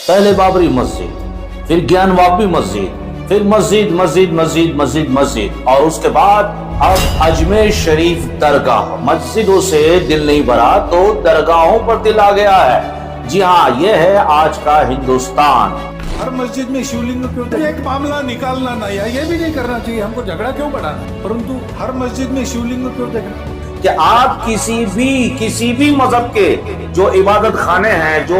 पहले बाबरी मस्जिद, फिर ज्ञानवापी मस्जिद, फिर मस्जिद मस्जिद मस्जिद मस्जिद मस्जिद, और उसके बाद अब अजमेर शरीफ दरगाह। मस्जिदों से दिल नहीं भरा तो दरगाहों पर दिल आ गया है। जी हाँ, यह है आज का हिंदुस्तान। हर मस्जिद में शिवलिंग क्यों? एक मामला निकालना ना, या ये भी नहीं करना चाहिए, हमको झगड़ा क्यों बढ़ाना, परंतु हर मस्जिद में शिवलिंग क्यों देखना? कि आप किसी भी मजहब के जो इबादत खाने हैं, जो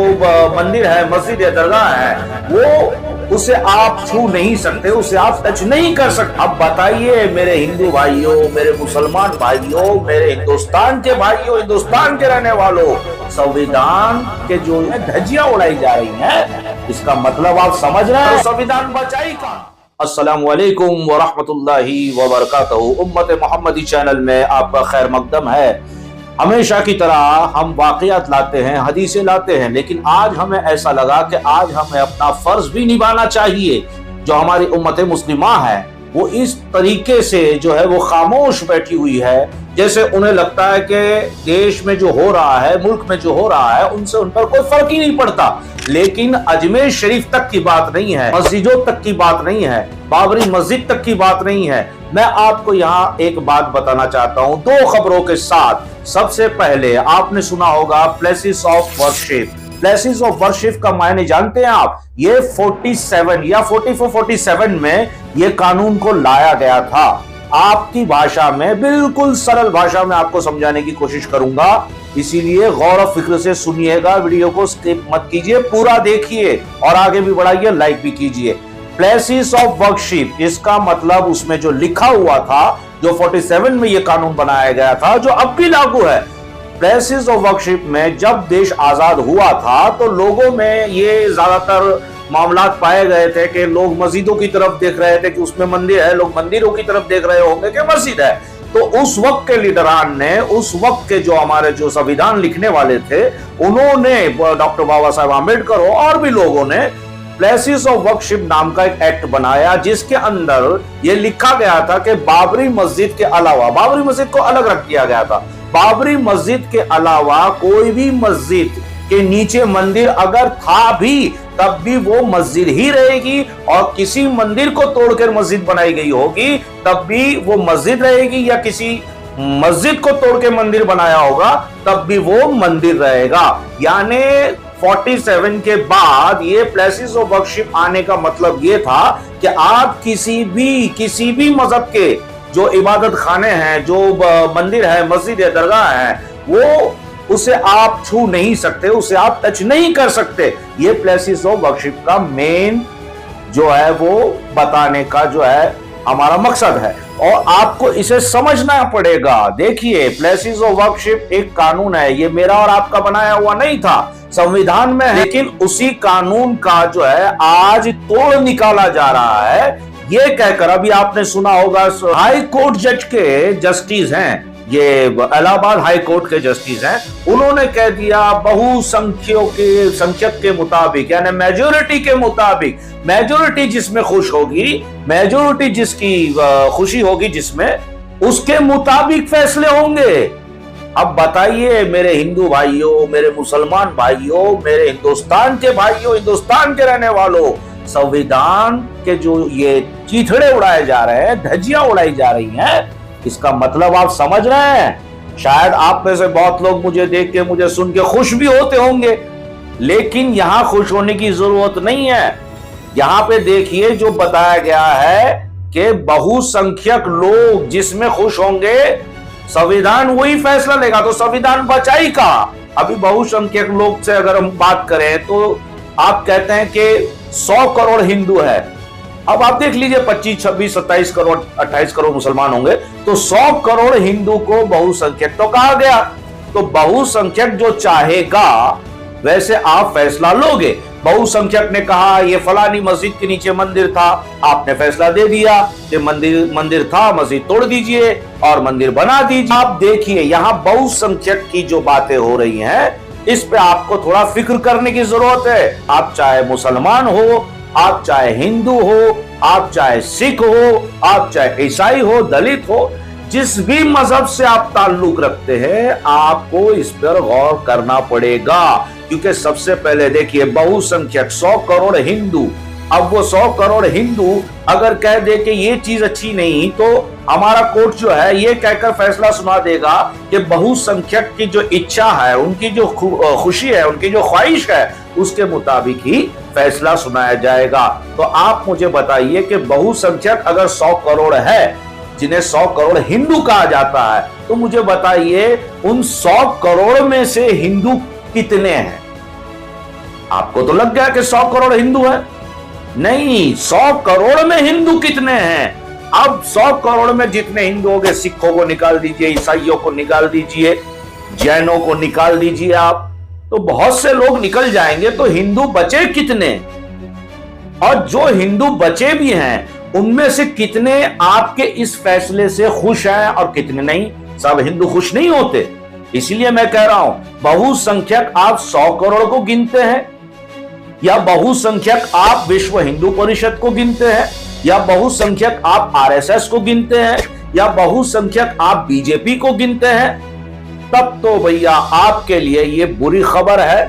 मंदिर है, मस्जिद है, दरगाह है, वो उसे आप छू नहीं सकते, उसे आप टच नहीं कर सकते। अब बताइए मेरे हिंदू भाइयों, मेरे मुसलमान भाइयों, मेरे हिंदुस्तान के भाइयों, हिंदुस्तान के रहने वालों, संविधान के जो है धज्जियां उड़ाई जा रही हैं, इसका मतलब आप समझ रहे हैं? संविधान बचाई का। अस्सलामु अलैकुम व रहमतुल्लाहि व बरकातहू। उम्मत मोहम्मदी चैनल में आपका खैर मकदम है। हमेशा की तरह हम वाक़ियात लाते हैं, हदीसें लाते हैं, लेकिन आज हमें ऐसा लगा कि आज हमें अपना फर्ज भी निभाना चाहिए। जो हमारी उम्मत मुस्लिमा है वो इस तरीके से जो है वो खामोश बैठी हुई है, जैसे उन्हें लगता है कि देश में जो हो रहा है, मुल्क में जो हो रहा है, उनसे उन पर कोई फर्क ही नहीं पड़ता। लेकिन अजमेर शरीफ तक की बात नहीं है, मस्जिदों तक की बात नहीं है, बाबरी मस्जिद तक की बात नहीं है। मैं आपको यहाँ एक बात बताना चाहता हूँ दो खबरों के साथ। सबसे पहले आपने सुना होगा places of worship. Places of worship का मायने जानते हैं आप? ये 47 या 47 में ये कानून को लाया गया था। आपकी भाषा में, बिल्कुल सरल भाषा में आपको समझाने की कोशिश करूंगा, इसीलिए गौर और फिक्र से सुनिएगा, वीडियो को स्किप मत कीजिए, पूरा देखिए और आगे भी बढ़ाइए, लाइक भी कीजिए। प्लेसेस ऑफ वर्शिप, इसका मतलब उसमें जो लिखा हुआ था, जो 47 में ये कानून बनाया गया था, जो अब भी लागू है। प्लेसेस ऑफ वर्शिप में जब देश आजाद हुआ था तो लोगों में ये ज्यादातर मामलात पाए गए थे कि लोग मस्जिदों की तरफ देख रहे थे कि उसमें मंदिर है, लोग मंदिरों की तरफ देख रहे होंगे कि मस्जिद है। तो उस वक्त के लीडरान ने, उस वक्त के जो हमारे जो संविधान लिखने वाले थे, उन्होंने, डॉक्टर बाबा साहब आम्बेडकर और भी लोगों ने प्लेसेस ऑफ वर्शिप नाम का एक एक्ट बनाया, जिसके अंदर यह लिखा गया था कि बाबरी मस्जिद के अलावा, बाबरी मस्जिद को अलग रख दिया गया था, बाबरी मस्जिद के अलावा कोई भी मस्जिद के नीचे मंदिर अगर था भी तब भी वो मस्जिद ही रहेगी, और किसी मंदिर को तोड़कर मस्जिद बनाई गई होगी तब भी वो मस्जिद रहेगी, या किसी मस्जिद को तोड़ के मंदिर बनाया होगा तब भी वो मंदिर रहेगा। यानी 47 के बाद ये प्लेसेस ऑफ वर्शिप आने का मतलब ये था कि आप किसी भी मजहब के जो इबादत खाने हैं, जो मंदिर है, मस्जिद है, दरगाह है, वो उसे आप छू नहीं सकते, उसे आप टच नहीं कर सकते। ये प्लेसेस ऑफ वर्शिप का मेन जो है वो बताने का जो है हमारा मकसद है, और आपको इसे समझना पड़ेगा। देखिए, प्लेसेस ऑफ वर्शिप एक कानून है, ये मेरा और आपका बनाया हुआ नहीं था, संविधान में है, लेकिन उसी कानून का जो है आज तोड़ निकाला जा रहा है। ये कहकर, अभी आपने सुना होगा, हाई कोर्ट जज के जस्टिस हैं, ये इलाहाबाद हाई कोर्ट के जस्टिस हैं, उन्होंने कह दिया बहुसंख्यक के मुताबिक, यानी मेजोरिटी के मुताबिक, मेजोरिटी जिसमें खुश होगी, मेजोरिटी जिसकी खुशी होगी, जिसमें, उसके मुताबिक फैसले होंगे। अब बताइए मेरे हिंदू भाइयों, मेरे मुसलमान भाइयों, मेरे हिंदुस्तान के भाइयों, हिंदुस्तान के रहने वालों, संविधान के जो ये चीथड़े उड़ाए जा रहे हैं, धज्जियां उड़ाई जा रही हैं, इसका मतलब आप समझ रहे हैं? शायद आप में से बहुत लोग मुझे देख के, मुझे सुन के खुश भी होते होंगे, लेकिन यहां खुश होने की जरूरत नहीं है। यहां पे देखिए जो बताया गया है कि बहुसंख्यक लोग जिसमें खुश होंगे, संविधान वही फैसला लेगा, तो संविधान बचाई का। अभी बहुसंख्यक लोग से अगर हम बात करें तो आप कहते हैं कि 100 करोड़ हिंदू है। अब आप देख लीजिए 25, 26, 27 करोड़, 28 करोड़ मुसलमान होंगे, तो 100 करोड़ हिंदू को बहुसंख्यक तो कहा गया। तो बहुसंख्यक जो चाहेगा वैसे आप फैसला लोगे। बहुसंख्यक ने कहा ये फलानी मस्जिद के नीचे मंदिर था, आपने फैसला दे दिया कि मंदिर था, मस्जिद तोड़ दीजिए और मंदिर बना दीजिए। आप देखिए यहाँ बहुसंख्यक की जो बातें हो रही हैं, इस पे आपको थोड़ा फिक्र करने की जरूरत है। आप चाहे मुसलमान हो, आप चाहे हिंदू हो, आप चाहे सिख हो, आप चाहे ईसाई हो, दलित हो, जिस भी मजहब से आप ताल्लुक रखते हैं, आपको इस पर गौर करना पड़ेगा। क्योंकि सबसे पहले देखिए बहुसंख्यक 100 करोड़ हिंदू, अब वो 100 करोड़ हिंदू अगर कह दे कि ये चीज अच्छी नहीं, तो हमारा कोर्ट जो है ये कहकर फैसला सुना देगा कि बहुसंख्यक की जो इच्छा है, उनकी जो खुशी है, उनकी जो ख्वाहिश है, उसके मुताबिक ही फैसला सुनाया जाएगा। तो आप मुझे बताइए कि बहुसंख्यक अगर 100 करोड़ है, जिन्हें 100 करोड़ हिंदू कहा जाता है, तो मुझे बताइए उन 100 करोड़ में से हिंदू कितने हैं? आपको तो लग गया कि 100 करोड़ हिंदू है। नहीं, 100 करोड़ में हिंदू कितने हैं? अब 100 करोड़ में जितने हिंदू हो गए, सिखों को निकाल दीजिए, ईसाइयों को निकाल दीजिए, जैनों को निकाल दीजिए आप, तो बहुत से लोग निकल जाएंगे। तो हिंदू बचे कितने? और जो हिंदू बचे भी हैं, उनमें से कितने आपके इस फैसले से खुश हैं और कितने नहीं? सब हिंदू खुश नहीं होते। इसलिए मैं कह रहा हूं, बहुसंख्यक आप 100 करोड़ को गिनते हैं, या बहुसंख्यक आप विश्व हिंदू परिषद को गिनते हैं, या बहुसंख्यक आप आरएसएस को गिनते हैं, या बहुसंख्यक आप बीजेपी को गिनते हैं, तब तो भैया आपके लिए ये बुरी खबर है।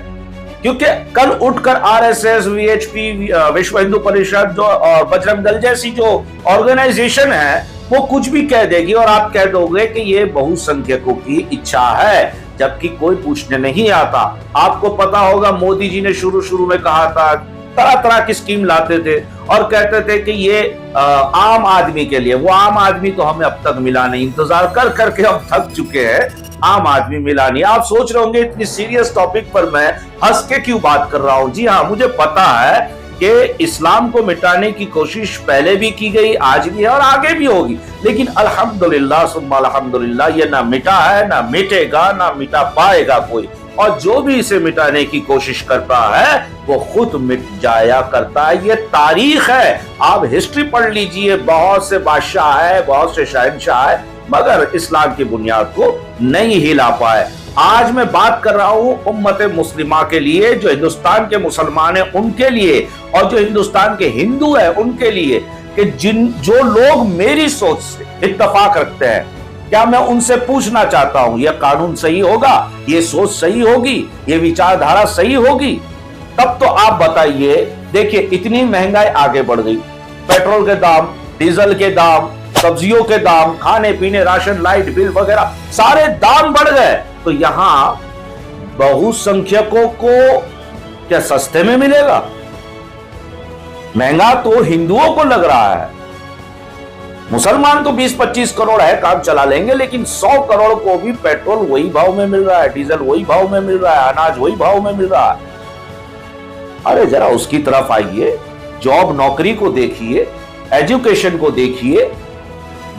क्योंकि कल उठकर आरएसएस, वीएचपी, विश्व हिंदू परिषद जो और बजरंग दल जैसी जो ऑर्गेनाइजेशन है, वो कुछ भी कह देगी और आप कह दोगे कि ये बहुसंख्यकों की इच्छा है, जबकि कोई पूछने नहीं आता। आपको पता होगा मोदी जी ने शुरू में कहा था, तरह तरह की स्कीम लाते थे और कहते थे कि ये आम आदमी के लिए। वो आम आदमी तो हमें अब तक मिला नहीं, इंतजार कर करके हम थक चुके हैं, आम आदमी मिला नहीं। आप सोच रहे होंगे इतनी सीरियस टॉपिक पर मैं हंस के क्यों बात कर रहा हूं। जी हाँ, मुझे पता है कि इस्लाम को मिटाने की कोशिश पहले भी की गई, आज भी है और आगे भी होगी, लेकिन अल्हम्दुलिल्लाह सुम्मा अल्हम्दुलिल्लाह ये ना मिटा है, ना मिटेगा, ना मिटा पाएगा कोई। और जो भी इसे मिटाने की कोशिश करता है वो खुद मिट जाया करता है। ये तारीख है, आप हिस्ट्री पढ़ लीजिए। बहुत से बादशाह है, बहुत से शहंशाह है, मगर इस्लाम की बुनियाद को नहीं हिला पाए। आज मैं बात कर रहा हूं उम्मत मुस्लिमा के लिए, जो हिंदुस्तान के मुसलमान हैं उनके लिए, और जो हिंदुस्तान के हिंदू हैं उनके लिए, कि जो लोग मेरी सोच से इत्तेफाक रखते हैं, क्या मैं उनसे पूछना चाहता हूं, यह कानून सही होगा, ये सोच सही होगी, ये विचारधारा सही होगी? तब तो आप बताइए। देखिए इतनी महंगाई आगे बढ़ गई, पेट्रोल के दाम, डीजल के दाम, सब्जियों के दाम, खाने पीने, राशन, लाइट बिल वगैरह सारे दाम बढ़ गए। तो यहां बहुसंख्यकों को क्या सस्ते में मिलेगा? महंगा तो हिंदुओं को लग रहा है। मुसलमान तो 20-25 करोड़ है, काम चला लेंगे, लेकिन 100 करोड़ को भी पेट्रोल वही भाव में मिल रहा है, डीजल वही भाव में मिल रहा है, अनाज वही भाव में मिल रहा है। अरे जरा उसकी तरफ आइए, जॉब नौकरी को देखिए, एजुकेशन को देखिए।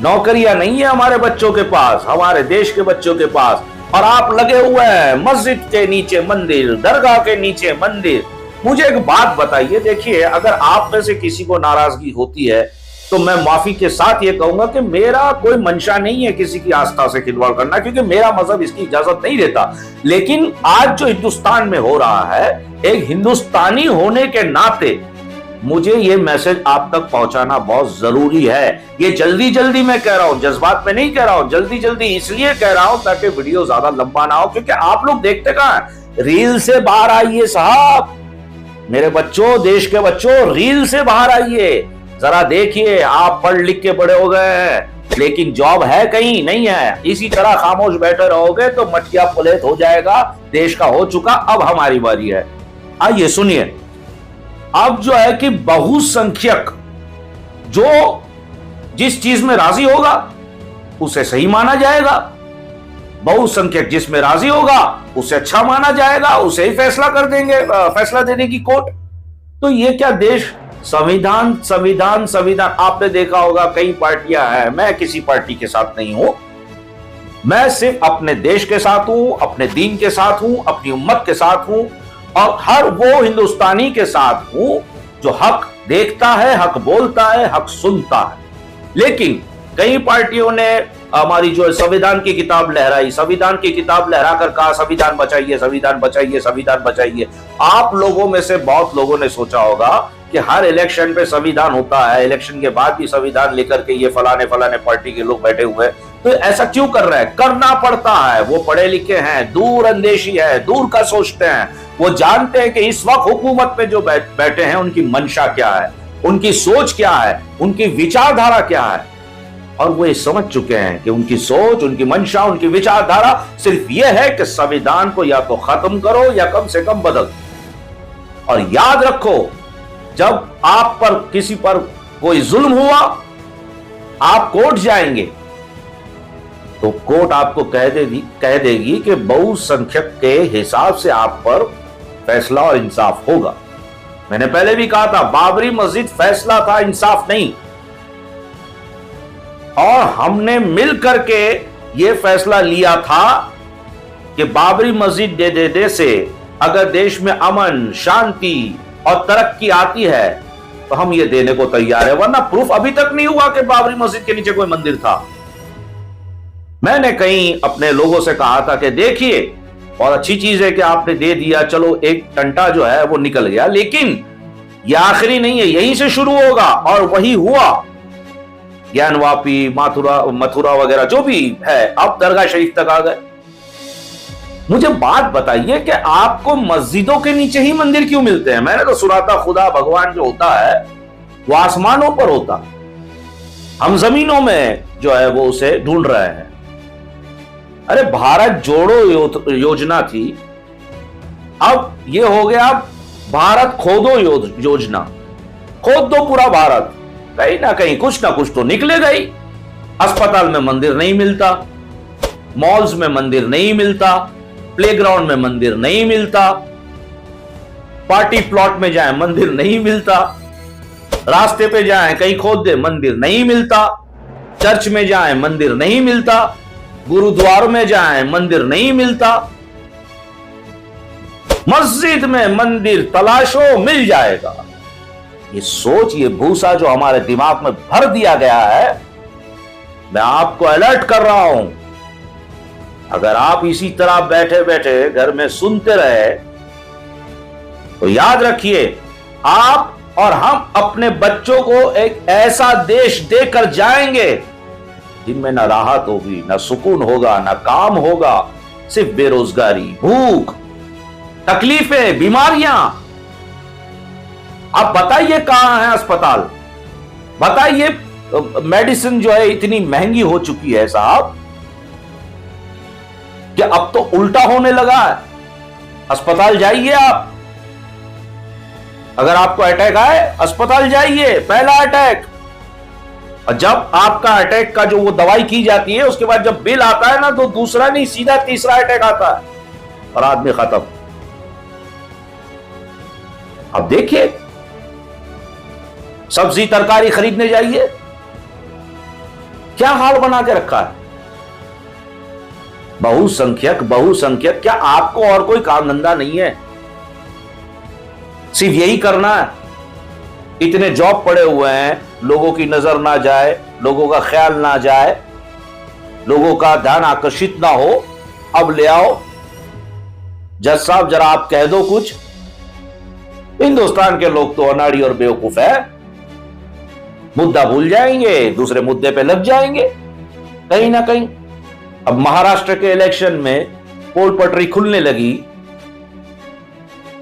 नौकरियां नहीं है हमारे बच्चों के पास, हमारे देश के बच्चों के पास, और आप लगे हुए हैं मस्जिद के नीचे मंदिर, दरगाह के नीचे मंदिर। मुझे एक बात बताइए, देखिए अगर आप में से किसी को नाराजगी होती है तो मैं माफी के साथ ये कहूंगा कि मेरा कोई मंशा नहीं है किसी की आस्था से खिलवाड़ करना, क्योंकि मेरा मजहब इसकी इजाजत नहीं देता। लेकिन आज जो हिंदुस्तान में हो रहा है, एक हिंदुस्तानी होने के नाते मुझे ये मैसेज आप तक पहुंचाना बहुत जरूरी है। ये जल्दी जल्दी मैं कह रहा हूं, जज्बात में नहीं कह रहा हूं, जल्दी जल्दी इसलिए कह रहा हूं ताकि वीडियो ज्यादा लंबा ना हो, क्योंकि आप लोग देखते कहां हैं? रील से बाहर आइए साहब, मेरे बच्चों, देश के बच्चों, रील से बाहर आइए। जरा देखिए, आप पढ़ लिख के बड़े हो गए हैं, लेकिन जॉब है कहीं नहीं है। इसी तरह खामोश बैठे रहोगे तो मटिया पुलेत हो जाएगा, देश का हो चुका, अब हमारी बारी है। आइए सुनिए, अब जो है कि बहुसंख्यक जो जिस चीज में राजी होगा उसे सही माना जाएगा, बहुसंख्यक जिसमें राजी होगा उसे अच्छा माना जाएगा, उसे ही फैसला कर देंगे, फैसला देने की कोर्ट। तो ये क्या देश? संविधान संविधान संविधान। आपने देखा होगा कई पार्टियां हैं, मैं किसी पार्टी के साथ नहीं हूं, मैं सिर्फ अपने देश के साथ हूं, अपने दीन के साथ हूं, अपनी उम्मत के साथ हूं, और हर वो हिंदुस्तानी के साथ हूं जो हक देखता है, हक बोलता है, हक सुनता है। लेकिन कई पार्टियों ने हमारी जो संविधान की किताब लहराई, संविधान की किताब लहराकर कहा संविधान बचाइए, संविधान बचाइए, संविधान बचाइए। आप लोगों में से बहुत लोगों ने सोचा होगा कि हर इलेक्शन पे संविधान होता है, इलेक्शन के बाद भी संविधान लेकर के ये फलाने फलाने पार्टी के लोग बैठे हुए हैं, तो ऐसा क्यों कर रहा है? करना पड़ता है। वो पढ़े लिखे हैं, दूर अंदेशी है, दूर का सोचते हैं। वो जानते हैं कि इस वक्त हुकूमत में जो बैठे हैं उनकी मंशा क्या है, उनकी सोच क्या है, उनकी विचारधारा क्या है। और वो ये समझ चुके हैं कि उनकी सोच, उनकी मंशा, उनकी विचारधारा सिर्फ ये है कि संविधान को या तो खत्म करो या कम से कम बदल। और याद रखो, जब आप पर किसी पर कोई जुल्म हुआ, आप कोर्ट जाएंगे तो कोर्ट आपको कह देगी कि बहुसंख्यक के हिसाब से आप पर फैसला और इंसाफ होगा। मैंने पहले भी कहा था, बाबरी मस्जिद फैसला था, इंसाफ नहीं। और हमने मिल करके यह फैसला लिया था कि बाबरी मस्जिद दे देने से अगर देश में अमन, शांति और तरक्की आती है तो हम ये देने को तैयार है। वरना प्रूफ अभी तक नहीं हुआ कि बाबरी मस्जिद के नीचे कोई मंदिर था। मैंने कहीं अपने लोगों से कहा था कि देखिए, और अच्छी चीज है कि आपने दे दिया, चलो एक टंटा जो है वो निकल गया, लेकिन यह आखिरी नहीं है, यहीं से शुरू होगा। और वही हुआ। ज्ञानवापी, मथुरा वगैरह जो भी है, अब दरगाह शरीफ तक आ गए। मुझे बात बताइए कि आपको मस्जिदों के नीचे ही मंदिर क्यों मिलते हैं? मैंने तो सुना था खुदा भगवान जो होता है वो आसमानों पर होता, हम जमीनों में जो है वो उसे ढूंढ रहे हैं। अरे भारत जोड़ो योजना थी, अब ये हो गया भारत खोदो योजना। खोद दो पूरा भारत, कहीं ना कहीं कुछ ना कुछ तो निकलेगा ही। अस्पताल में मंदिर नहीं मिलता, मॉल्स में मंदिर नहीं मिलता, प्लेग्राउंड में मंदिर नहीं मिलता, पार्टी प्लॉट में जाए मंदिर नहीं मिलता, रास्ते पे जाए कहीं खोद दे मंदिर नहीं मिलता, चर्च में जाए मंदिर नहीं मिलता, गुरुद्वार में जाए मंदिर नहीं मिलता। मस्जिद में मंदिर तलाशो, मिल जाएगा। ये सोच, ये भूसा जो हमारे दिमाग में भर दिया गया है, मैं आपको अलर्ट कर रहा हूं, अगर आप इसी तरह बैठे बैठे घर में सुनते रहे तो याद रखिए, आप और हम अपने बच्चों को एक ऐसा देश देकर जाएंगे जिनमें ना राहत होगी, ना सुकून होगा, ना काम होगा, सिर्फ बेरोजगारी, भूख, तकलीफें, बीमारियां। आप बताइए कहां है अस्पताल? बताइए, मेडिसिन जो है इतनी महंगी हो चुकी है साहब कि अब तो उल्टा होने लगा है। अस्पताल जाइए आप, अगर आपको अटैक आए अस्पताल जाइए, पहला अटैक। और जब आपका अटैक का जो वो दवाई की जाती है, उसके बाद जब बिल आता है ना, तो दूसरा नहीं सीधा तीसरा अटैक आता है और आदमी खत्म। अब देखिए, सब्जी तरकारी खरीदने जाइए, क्या हाल बना के रखा है। बहुसंख्यक बहुसंख्यक, क्या आपको और कोई काम धंधा नहीं है? सिर्फ यही करना है? इतने जॉब पड़े हुए हैं, लोगों की नजर ना जाए, लोगों का ख्याल ना जाए, लोगों का ध्यान आकर्षित ना हो, अब ले आओ जज साहब जरा आप कह दो कुछ। हिंदुस्तान के लोग तो अनाड़ी और बेवकूफ है, मुद्दा भूल जाएंगे, दूसरे मुद्दे पे लग जाएंगे कहीं ना कहीं। अब महाराष्ट्र के इलेक्शन में पोल पटरी खुलने लगी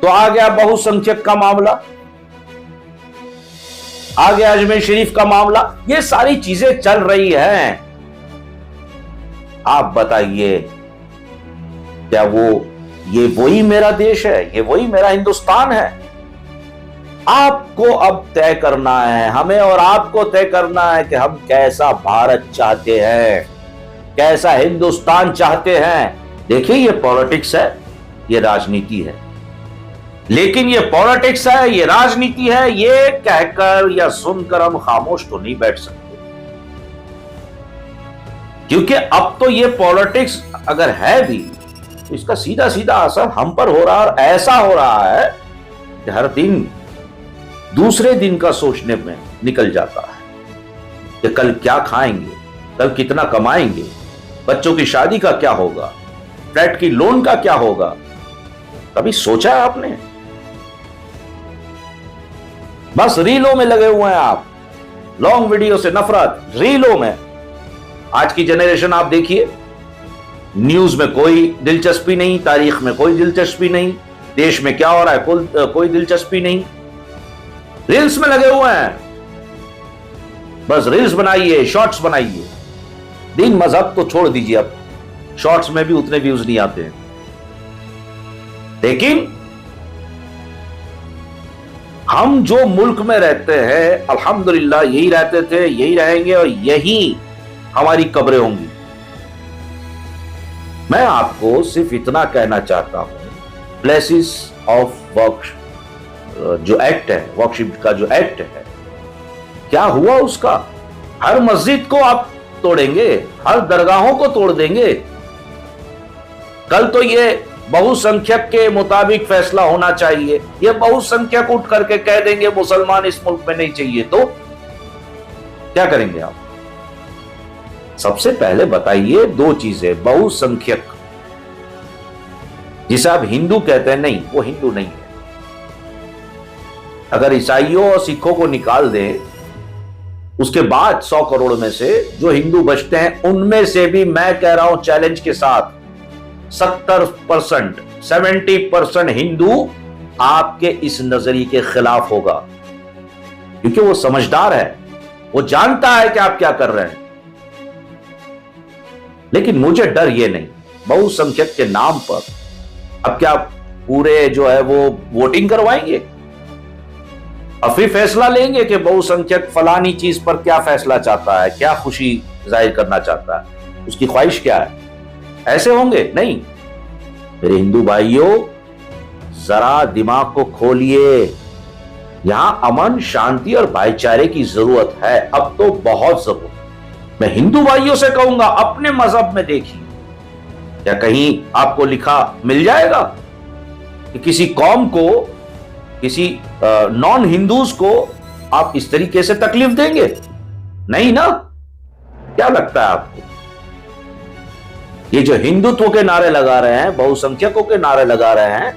तो आ गया बहुसंख्यक का मामला, आ गया अजमेर शरीफ का मामला, ये सारी चीजें चल रही हैं। आप बताइए, क्या ये वही मेरा देश है? ये वही मेरा हिंदुस्तान है? आपको अब तय करना है, हमें और आपको तय करना है कि हम कैसा भारत चाहते हैं, कैसा हिंदुस्तान चाहते हैं। देखिए, ये पॉलिटिक्स है, ये राजनीति है, लेकिन ये पॉलिटिक्स है, ये राजनीति है, ये कहकर या सुनकर हम खामोश तो नहीं बैठ सकते। क्योंकि अब तो ये पॉलिटिक्स अगर है भी तो इसका सीधा सीधा असर हम पर हो रहा है, और ऐसा हो रहा है कि हर दिन दूसरे दिन का सोचने में निकल जाता है कि कल क्या खाएंगे, कल कितना कमाएंगे, बच्चों की शादी का क्या होगा, फ्लैट की लोन का क्या होगा। कभी सोचा है आपने? बस रीलों में लगे हुए हैं आप, लॉन्ग वीडियो से नफरत, रीलों में। आज की जनरेशन आप देखिए, न्यूज में कोई दिलचस्पी नहीं, तारीख में कोई दिलचस्पी नहीं, देश में क्या हो रहा है कोई दिलचस्पी नहीं, रील्स में लगे हुए हैं। बस रील्स बनाइए, शॉर्ट्स बनाइए। दीन मजहब तो छोड़ दीजिए, अब शॉर्ट्स में भी उतने व्यूज नहीं आते हैं। लेकिन हम जो मुल्क में रहते हैं, अल्हम्दुलिल्लाह यही रहते थे, यही रहेंगे और यही हमारी कब्रें होंगी। मैं आपको सिर्फ इतना कहना चाहता हूं, प्लेसेस ऑफ वर्क जो एक्ट है, वर्कशिप का जो एक्ट है, क्या हुआ उसका? हर मस्जिद को आप तोड़ेंगे, हर दरगाहों को तोड़ देंगे। कल तो ये बहुसंख्यक के मुताबिक फैसला होना चाहिए, ये बहुसंख्यक उठ करके कह देंगे मुसलमान इस मुल्क में नहीं चाहिए, तो क्या करेंगे आप? सबसे पहले बताइए दो चीजें। बहुसंख्यक जिसे आप हिंदू कहते हैं, नहीं, वो हिंदू नहीं है। अगर ईसाइयों और सिखों को निकाल दें, उसके बाद 100 करोड़ में से जो हिंदू बचते हैं, उनमें से भी मैं कह रहा हूं चैलेंज के साथ 70%, 70% हिंदू आपके इस नजरिए के खिलाफ होगा, क्योंकि वो समझदार है, वो जानता है कि आप क्या कर रहे हैं। लेकिन मुझे डर ये नहीं, बहुसंख्यक के नाम पर अब क्या पूरे जो है वो वोटिंग करवाएंगे और फिर फैसला लेंगे कि बहुसंख्यक फलानी चीज पर क्या फैसला चाहता है, क्या खुशी जाहिर करना चाहता है, उसकी ख्वाहिश क्या है? ऐसे होंगे? नहीं। मेरे हिंदू भाइयों, जरा दिमाग को खोलिए। यहां अमन, शांति और भाईचारे की जरूरत है, अब तो बहुत जरूरत। मैं हिंदू भाइयों से कहूंगा, अपने मजहब में देखिए, क्या कहीं आपको लिखा मिल जाएगा कि किसी कौम को, किसी नॉन हिंदूज को आप इस तरीके से तकलीफ देंगे? नहीं ना। क्या लगता है आपको? ये जो हिंदुत्व के नारे लगा रहे हैं, बहुसंख्यकों के नारे लगा रहे हैं,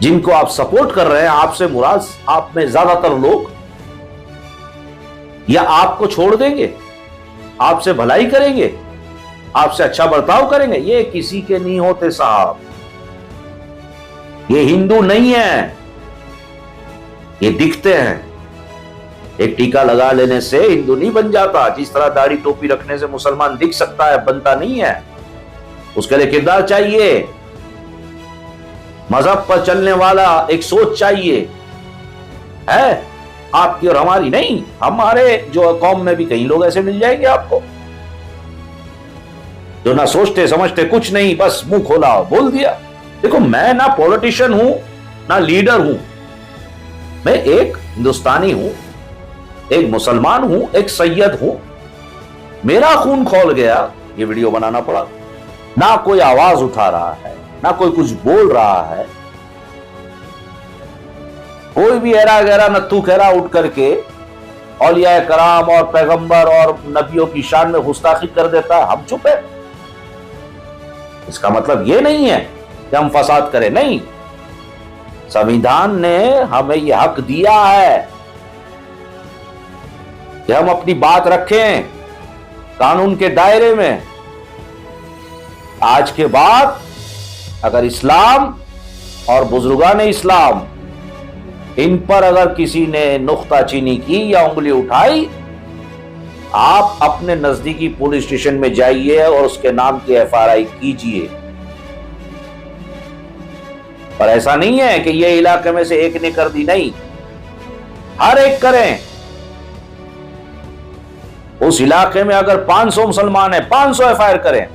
जिनको आप सपोर्ट कर रहे हैं, आपसे मुराद आप में ज्यादातर लोग, या आपको छोड़ देंगे, आपसे भलाई करेंगे, आपसे अच्छा बर्ताव करेंगे? ये किसी के नहीं होते साहब। ये हिंदू नहीं है, ये दिखते हैं। एक टीका लगा लेने से हिंदू नहीं बन जाता। जिस तरह दाढ़ी टोपी रखने से मुसलमान दिख सकता है, बनता नहीं है। उसके लिए किरदार चाहिए, मजहब पर चलने वाला एक सोच चाहिए, है आपकी और हमारी नहीं। हमारे जो कौम में भी कई लोग ऐसे मिल जाएंगे आपको, जो ना सोचते समझते कुछ नहीं, बस मुंह खोला बोल दिया। देखो, मैं ना पॉलिटिशियन हूं, ना लीडर हूं, मैं एक हिंदुस्तानी हूं, एक मुसलमान हूं, एक सैयद हूं। मेरा खून खौल गया, ये वीडियो बनाना पड़ा। ना कोई आवाज उठा रहा है, ना कोई कुछ बोल रहा है। कोई भी एरा गहरा नत्थू खैरा उठ करके औलिया कराम और पैगंबर और नबियों की शान में गुस्ताखी कर देता है, हम चुप है। इसका मतलब ये नहीं है कि हम फसाद करें, नहीं। संविधान ने हमें यह हक दिया है कि हम अपनी बात रखें कानून के दायरे में। आज के बाद अगर इस्लाम और बुजुर्गान इस्लाम, इन पर अगर किसी ने नुक्ताचीनी की या उंगली उठाई, आप अपने नजदीकी पुलिस स्टेशन में जाइए और उसके नाम की FRI कीजिए। पर ऐसा नहीं है कि ये इलाके में से एक ने कर दी, नहीं, हर एक करें। उस इलाके में अगर 500 मुसलमान है, 500 FIR करें,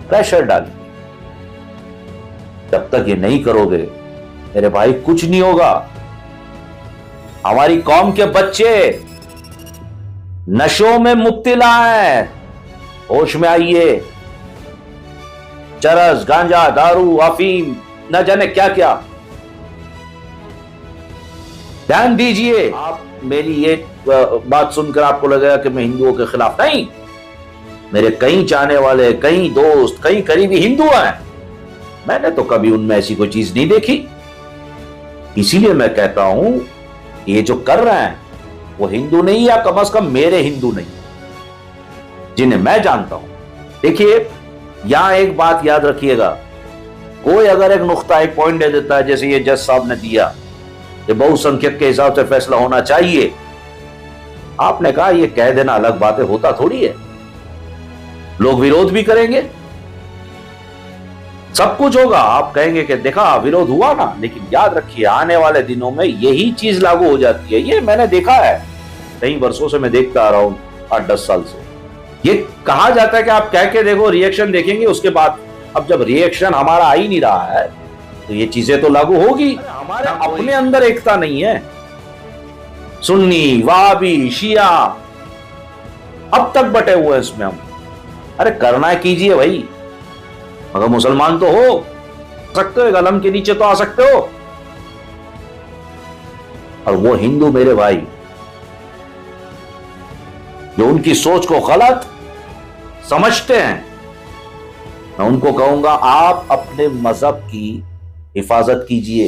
प्रेशर डालिए। जब तक ये नहीं करोगे मेरे भाई, कुछ नहीं होगा। हमारी कौम के बच्चे नशों में मुब्तला हैं, होश में आइए। चरस, गांजा, दारू, अफीम, न जाने क्या क्या, ध्यान दीजिए। आप मेरी ये बात सुनकर आपको लगेगा कि मैं हिंदुओं के खिलाफ, नहीं। मेरे कई चाहने वाले, कई दोस्त, कई करीबी हिंदू हैं, मैंने तो कभी उनमें ऐसी कोई चीज नहीं देखी। इसीलिए मैं कहता हूं, ये जो कर रहे हैं वो हिंदू नहीं, या कम से कम मेरे हिंदू नहीं। जिन्हें मैं जानता हूं। देखिए, यहां एक बात याद रखिएगा, कोई अगर एक नुक्ता, एक पॉइंट दे देता है, जैसे ये जज साहब ने दिया कि बहुसंख्यक के हिसाब से फैसला होना चाहिए, आपने कहा ये कह देना अलग बात है, होता थोड़ी है। लोग विरोध भी करेंगे, सब कुछ होगा, आप कहेंगे कि देखा विरोध हुआ ना, लेकिन याद रखिए आने वाले दिनों में यही चीज लागू हो जाती है। ये मैंने देखा है, कई वर्षों से मैं देखता आ रहा हूं, 8-10 साल से। ये कहा जाता है कि आप कह के देखो, रिएक्शन देखेंगे उसके बाद। अब जब रिएक्शन हमारा आ ही नहीं रहा है तो ये चीजें तो लागू होगी। हमारे अपने अंदर एकता नहीं है, सुन्नी, वहाबी, शिया, अब तक बटे हुए हैं इसमें हम। अरे करना है कीजिए भाई, मगर मुसलमान तो हो सकते हो, एक अलम के नीचे तो आ सकते हो। और वो हिंदू मेरे भाई जो उनकी सोच को गलत समझते हैं, मैं उनको कहूंगा आप अपने मजहब की हिफाजत कीजिए।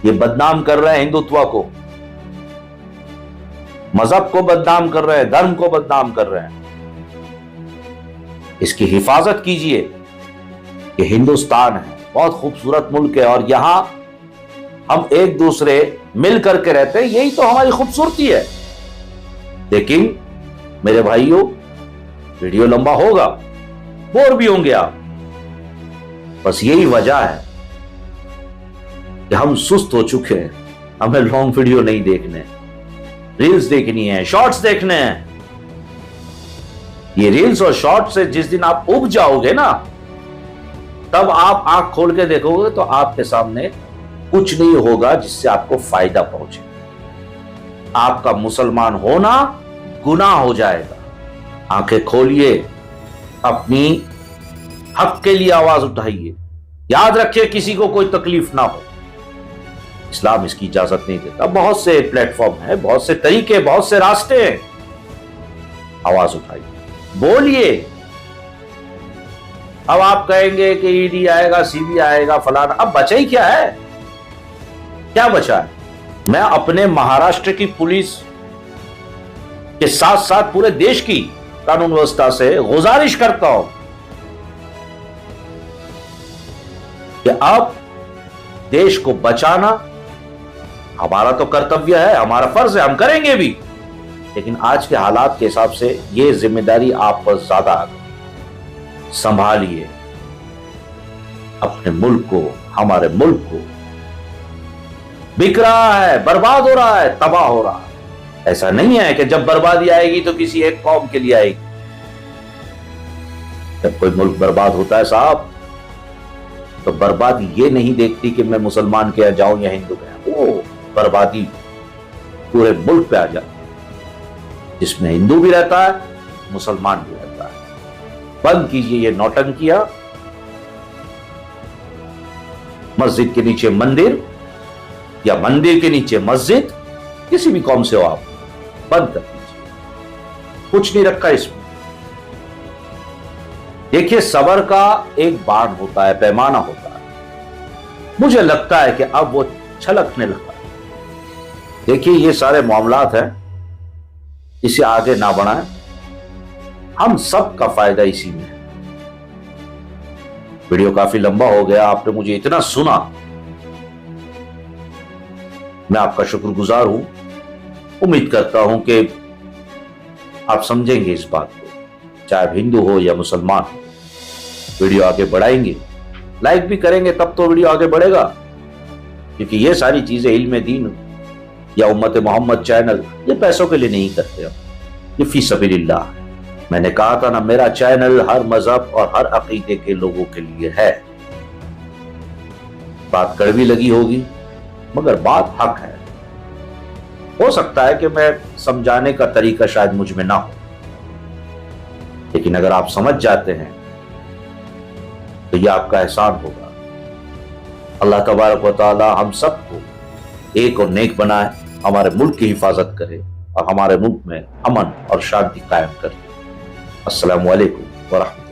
ये बदनाम कर रहे हैं हिंदुत्व को, मजहब को बदनाम कर रहे हैं, धर्म को बदनाम कर रहे हैं। इसकी हिफाजत कीजिए। ये हिंदुस्तान है, बहुत खूबसूरत मुल्क है, और यहां हम एक दूसरे मिल करके रहते हैं, यही तो हमारी खूबसूरती है। लेकिन मेरे भाइयों, वीडियो लंबा होगा, बोर भी होंगे आप, बस यही वजह है कि हम सुस्त हो चुके हैं। हमें लॉन्ग वीडियो नहीं देखने, रील्स देखनी है, शॉर्ट्स देखने हैं। ये रील्स और शॉर्ट से जिस दिन आप उब जाओगे ना, तब आप आंख खोल के देखोगे तो आपके सामने कुछ नहीं होगा जिससे आपको फायदा पहुंचे। आपका मुसलमान होना गुनाह हो जाएगा। आंखें खोलिए, अपनी हक के लिए आवाज उठाइए। याद रखिए, किसी को कोई तकलीफ ना हो, इस्लाम इसकी इजाजत नहीं देता। बहुत से प्लेटफॉर्म है, बहुत से तरीके, बहुत से रास्ते हैं। आवाज उठाइए, बोलिए। अब आप कहेंगे कि ईडी आएगा, सीबी आएगा, फलाना, अब बचा ही क्या है? क्या बचा है? मैं अपने महाराष्ट्र की पुलिस के साथ साथ पूरे देश की कानून व्यवस्था से गुजारिश करता हूं कि अब देश को बचाना हमारा तो कर्तव्य है, हमारा फर्ज है, हम करेंगे भी। लेकिन आज के हालात के हिसाब से यह जिम्मेदारी आप पर ज्यादा आ गई। संभालिए अपने मुल्क को, हमारे मुल्क को। बिक रहा है, बर्बाद हो रहा है, तबाह हो रहा है। ऐसा नहीं है कि जब बर्बादी आएगी तो किसी एक कौम के लिए आएगी। जब कोई मुल्क बर्बाद होता है साहब, तो बर्बादी ये नहीं देखती कि मैं मुसलमान के यहाँ जाऊं या हिंदू के यहाँ, वो बर्बादी पूरे मुल्क पे आ जाती, जिसमें हिंदू भी रहता है, मुसलमान भी रहता है। बंद कीजिए ये नौटंकियां। मस्जिद के नीचे मंदिर या मंदिर के नीचे मस्जिद, किसी भी कौम से हो आप, बंद कर दीजिए। कुछ नहीं रखा इसमें। देखिए, सबर का एक बाण होता है, पैमाना होता है। मुझे लगता है कि अब वो छलकने लगा। देखिए, ये सारे मामलात हैं, इसे आगे ना बढ़ाएं। हम सब का फायदा इसी में है। वीडियो काफी लंबा हो गया, आपने मुझे इतना सुना, मैं आपका शुक्रगुजार हूं। उम्मीद करता हूं कि आप समझेंगे इस बात को, चाहे हिंदू हो या मुसलमान हो। वीडियो आगे बढ़ाएंगे, लाइक भी करेंगे, तब तो वीडियो आगे बढ़ेगा। क्योंकि ये सारी चीजें इल्म दीन या उम्मत मोहम्मद चैनल ये पैसों के लिए नहीं करते हम, ये फी सबीलिल्लाह। मैंने कहा था ना, मेरा चैनल हर मजहब और हर अकीदे के लोगों के लिए है। बात कड़वी लगी होगी, मगर बात हक है। हो सकता है कि मैं समझाने का तरीका शायद मुझ में ना हो, लेकिन अगर आप समझ जाते हैं तो यह आपका एहसान होगा। अल्लाह तबारक व तआला हम सबको एक और नेक बनाए, हमारे मुल्क की हिफाजत करे और हमारे मुल्क में अमन और शांति कायम करे। अस्सलामु अलैकुम व रहमतुल्लाह।